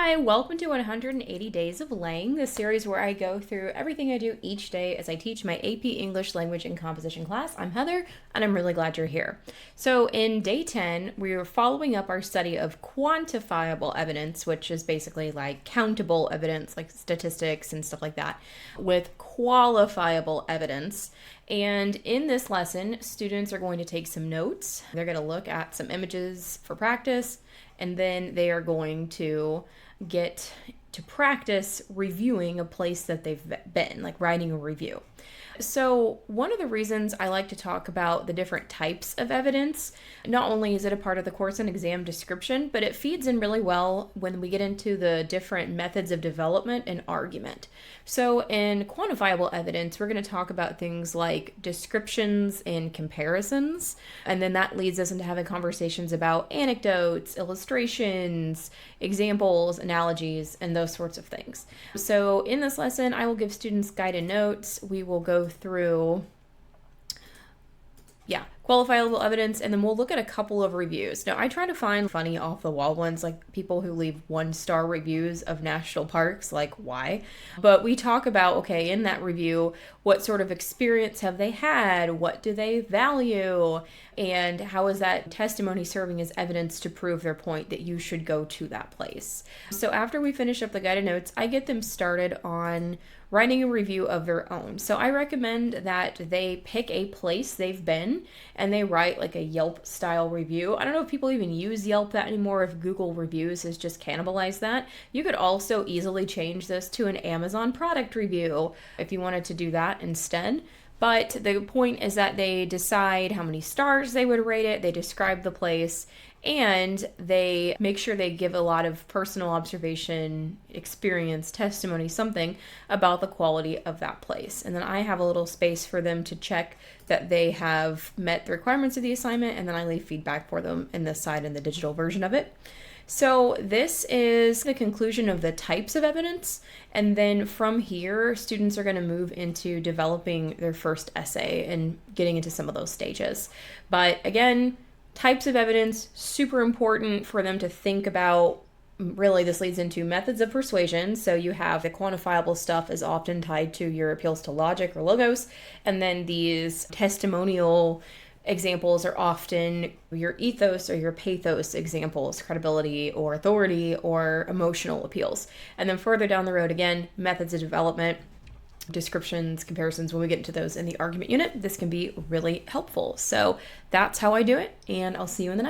Hi, welcome to 180 Days of Lang, the series where I go through everything I do each day as I teach my AP English Language and Composition class. I'm Heather, and I'm really glad you're here. So, in day 10, we were following up our study of quantifiable evidence, which is basically like countable evidence, like statistics and stuff like that, with qualifiable evidence. And in this lesson, students are going to take some notes. They're going to look at some images for practice, and then they are going to get to practice reviewing a place that they've been, like writing a review. So, one of the reasons I like to talk about the different types of evidence, not only is it a part of the course and exam description, but it feeds in really well when we get into the different methods of development and argument. So, in quantifiable evidence, we're going to talk about things like descriptions and comparisons, and then that leads us into having conversations about anecdotes, illustrations, examples, analogies, and those sorts of things. So, in this lesson, I will give students guided notes. We will go through qualifiable evidence, and then we'll look at a couple of reviews. Now, I try to find funny off-the-wall ones, like people who leave one-star reviews of national parks, like why? But we talk about, okay, in that review, what sort of experience have they had? What do they value? And how is that testimony serving as evidence to prove their point that you should go to that place? So after we finish up the guided notes, I get them started on writing a review of their own. So I recommend that they pick a place they've been and they write like a Yelp style review. I don't know if people even use Yelp that anymore, if Google reviews has just cannibalized that. You could also easily change this to an Amazon product review if you wanted to do that instead. But the point is that they decide how many stars they would rate it, they describe the place, and they make sure they give a lot of personal observation, experience, testimony, something about the quality of that place. And then I have a little space for them to check that they have met the requirements of the assignment, and then I leave feedback for them in this side in the digital version of it. So this is the conclusion of the types of evidence, and then from here, students are going to move into developing their first essay and getting into some of those stages. But again, types of evidence, super important for them to think about. Really, this leads into methods of persuasion. So you have the quantifiable stuff is often tied to your appeals to logic or logos, and then these testimonial examples are often your ethos or your pathos examples, credibility or authority or emotional appeals. And then further down the road, again, methods of development, descriptions, comparisons. When we get into those in the argument unit, this can be really helpful. So that's how I do it, and I'll see you in the next